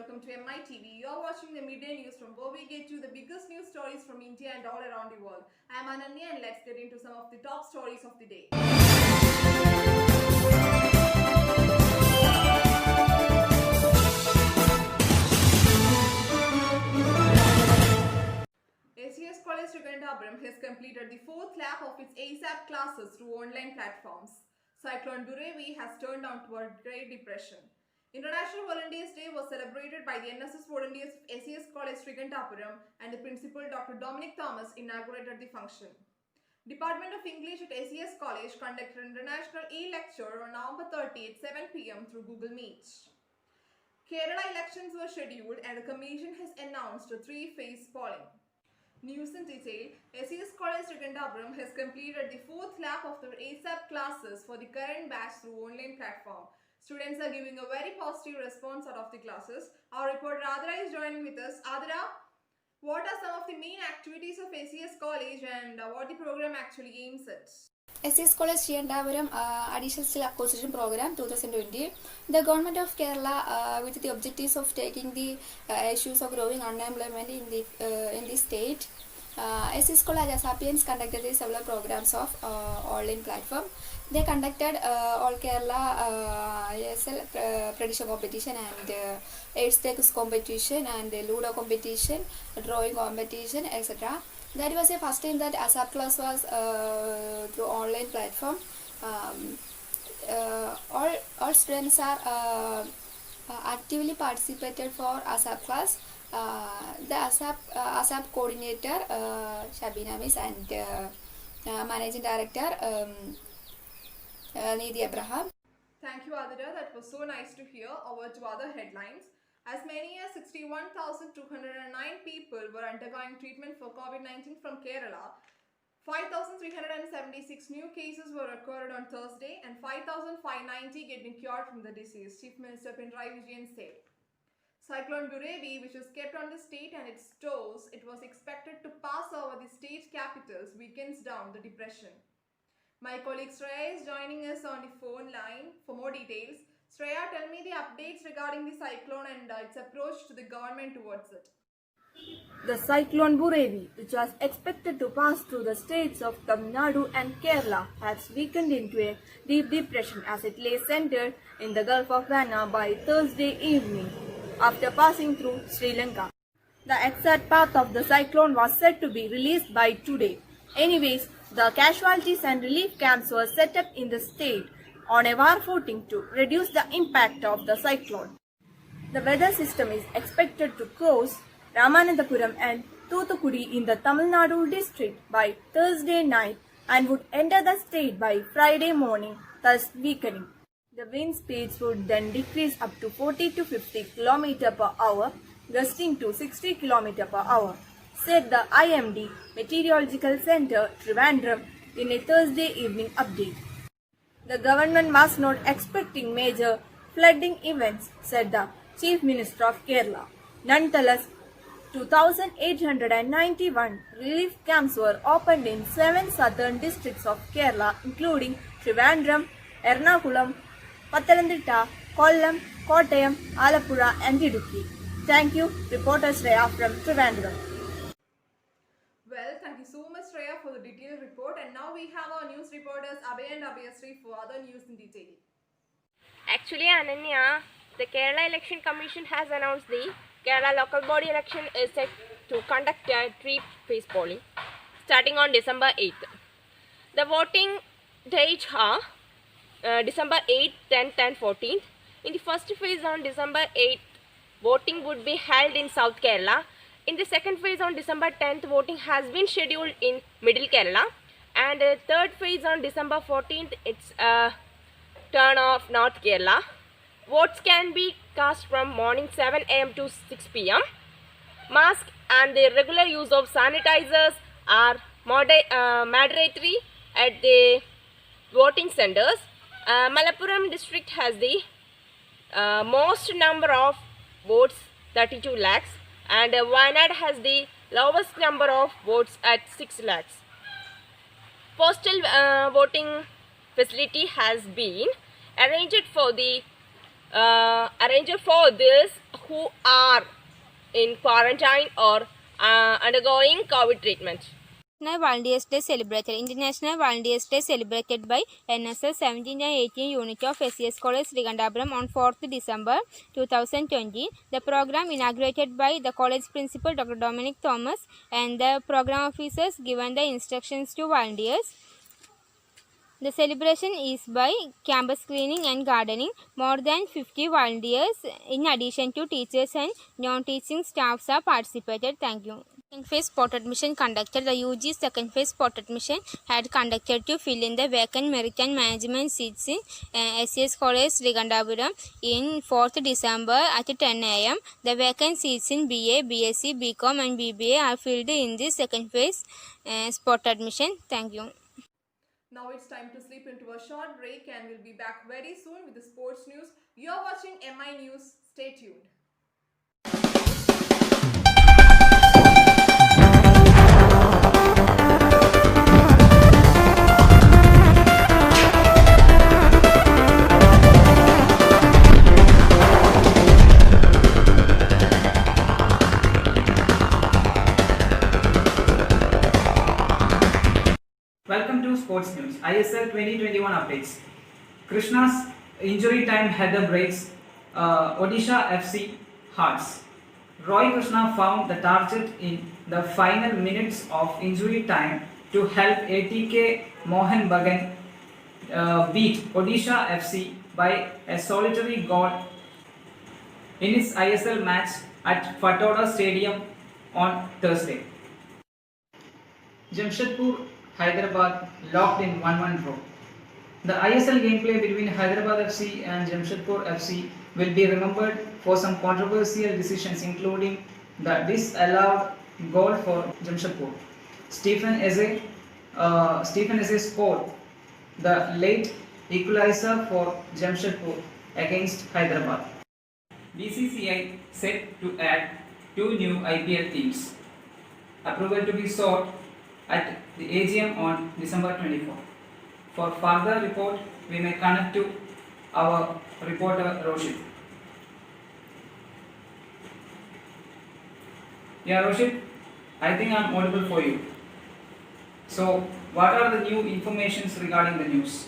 welcome to MITV. You are watching the midday news from where we get you the biggest news stories from India and all around the world. I am Ananya and let's get into some of the top stories of the day. SES College Trivandrum has completed the fourth lap of its ASAP classes through online platforms. Cyclone Burevi has turned down toward Great Depression. International Volunteers Day was celebrated by the NSS volunteers of SES College Trivandrum and the principal Dr. Dominic Thomas inaugurated the function. Department of English at SES College conducted an international e-lecture on November 30 at 7 p.m. through Google Meet. Kerala elections were scheduled and the Commission has announced a three-phase polling. News in detail. SES College Trivandrum has completed the fourth lap of their ASAP classes for the current batch through online platform. Students are giving a very positive response out of the classes. Our reporter Adra is joining with us. Adra, what are some of the main activities of SES College and what the program actually aims at? SES College Trivandrum Additional Skill Acquisition Program 2020. The Government of Kerala, with the objectives of taking the issues of growing unemployment in the state, SES College Sapiens conducted several programs of online platform. They conducted All Kerala ESL prediction competition and 8 stakes competition and Ludo competition, drawing competition, etc. That was the first time that ASAP class was through online platform. All students are actively participated for ASAP class. The ASAP coordinator Shabina Miss and managing director Nidhi Abraham. Thank you, Adira. That was so nice to hear. Over to other headlines. As many as 61,209 people were undergoing treatment for COVID-19 from Kerala. 5,376 new cases were recorded on Thursday and 5,590 getting cured from the disease, Chief Minister Pinarayi Vijayan said. Cyclone Burevi, which was kept on the state and its toes, it was expected to pass over the state capitals, weekends down the depression. My colleague Shreya is joining us on the phone line for more details. Shreya, tell me the updates regarding the cyclone and its approach to the government towards it. The cyclone Burevi, which was expected to pass through the states of Tamil Nadu and Kerala, has weakened into a deep depression as it lay centered in the Gulf of Ghana by Thursday evening, after passing through Sri Lanka. The exact path of the cyclone was said to be released by today. Anyways, the casualties and relief camps were set up in the state on a war footing to reduce the impact of the cyclone. The weather system is expected to cross Ramanathapuram and Thoothukudi in the Tamil Nadu district by Thursday night and would enter the state by Friday morning, thus weakening. The wind speeds would then decrease up to 40 to 50 km per hour, gusting to 60 km per hour, said the IMD Meteorological Center, Trivandrum, in a Thursday evening update. The government was not expecting major flooding events, said the Chief Minister of Kerala. Nonetheless, 2,891 relief camps were opened in 7 southern districts of Kerala, including Trivandrum, Ernakulam, Pathanamthitta, Kollam, Kottayam, Alappuzha and Idukki. Thank you, reporter Shreya from Trivandrum. Well, thank you so much, Shreya, for the detailed report. And now we have our news reporters Abhay and Abhayasri for other news in detail. Actually, Ananya, the Kerala Election Commission has announced the Kerala local body election is set to conduct a three-phase polling starting on December 8th. The voting dates are December 8th, 10th and 14th. In the first phase on December 8th, voting would be held in South Kerala. In the second phase on December 10th, voting has been scheduled in Middle Kerala. And the third phase on December 14th, it's a turn of North Kerala. Votes can be cast from morning 7 a.m. to 6 p.m. Mask and the regular use of sanitizers are mandatory at the voting centers. Malappuram district has the most number of votes, 32 lakhs, and Wayanad has the lowest number of votes at 6 lakhs. Postal voting facility has been arranged for the arranged for those who are in quarantine or undergoing COVID treatment. National Volunteers Day celebrated. International Volunteers Day celebrated by NSS 17 and 18 unit of SES College Srikandapuram on 4th December 2020. The program inaugurated by the college principal Dr. Dominic Thomas and the program officers given the instructions to volunteers. The celebration is by campus cleaning and gardening. More than 50 volunteers in addition to teachers and non-teaching staffs are participated. Thank you. Second phase spot admission conducted. The UG second phase spot admission had conducted to fill in the vacant merit and management seats in SES College Srikandapuram in 4th December at 10 am. The vacant seats in BA, BSc, BCom and BBA are filled in the second phase spot admission. Thank you. Now it's time to slip into a short break and we'll be back very soon with the sports news. You're watching MI News. Stay tuned. Welcome to Sports News. ISL 2021 updates. Krishna's injury time header breaks Odisha FC hearts. Roy Krishna found the target in the final minutes of injury time to help ATK Mohan Bagan beat Odisha FC by a solitary goal in its ISL match at Fatoda Stadium on Thursday. Jamshedpur Hyderabad locked in 1-1 draw. The ISL gameplay between Hyderabad FC and Jamshedpur FC will be remembered for some controversial decisions, including the disallowed goal for Jamshedpur. Stephen Eze scored the late equalizer for Jamshedpur against Hyderabad. BCCI set to add 2 new IPL teams. Approval to be sought at the AGM on December 24. For further report, we may connect to our reporter Roshit. Yeah, Roshit, I think I'm audible for you. So, what are the new informations regarding the news?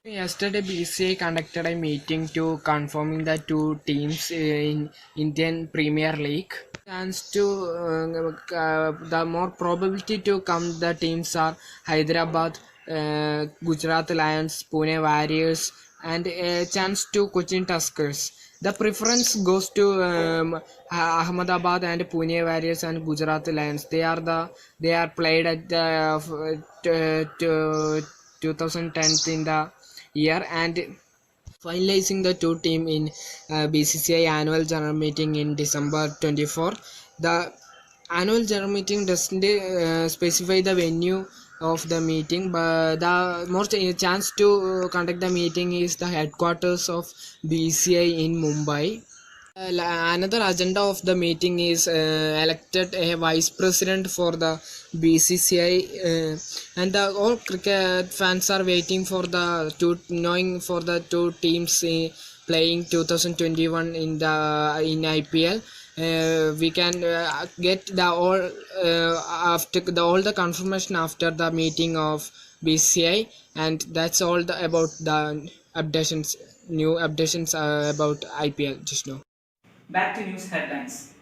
Yesterday, BCCI conducted a meeting to confirming the 2 teams in Indian Premier League. Chance to the more probability to come the teams are Hyderabad, Gujarat Lions, Pune Warriors, and a chance to Cochin Tuskers. The preference goes to Ahmedabad and Pune Warriors and Gujarat Lions. They are played at the 2010 in the year and finalizing the 2 team in BCCI annual general meeting in December 24. The annual general meeting doesn't specify the venue of the meeting, but the most chance to conduct the meeting is the headquarters of BCCI in Mumbai. Another agenda of the meeting is elected a vice president for the BCCI, and all cricket fans are waiting for the 2 teams playing 2021 in IPL. We can get all the confirmation after the meeting of BCCI, and that's all about the new updations about IPL just now. Back to news headlines.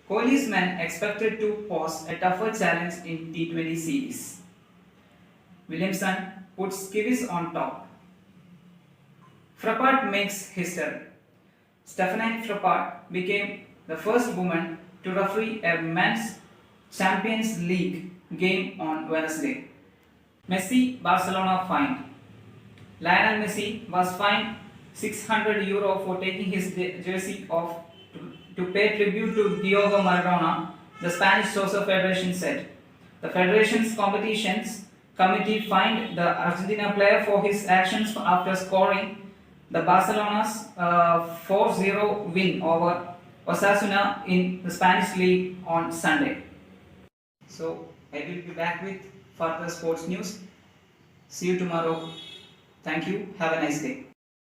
Kohli's men expected to pose a tougher challenge in T20 series. Williamson puts Kiwis on top. Frappart makes history. Stephanie Frappart became the first woman to referee a men's Champions League game on Wednesday. Messi Barcelona fined. Lionel Messi was fined €600 for taking his jersey off to pay tribute to Diego Maradona, the Spanish Soccer Federation said. The federation's competitions committee fined the Argentina player for his actions after scoring the Barcelona's 4-0 win over Osasuna in the Spanish league on Sunday. So, I will be back with further sports news. See you tomorrow. Thank you. Have a nice day.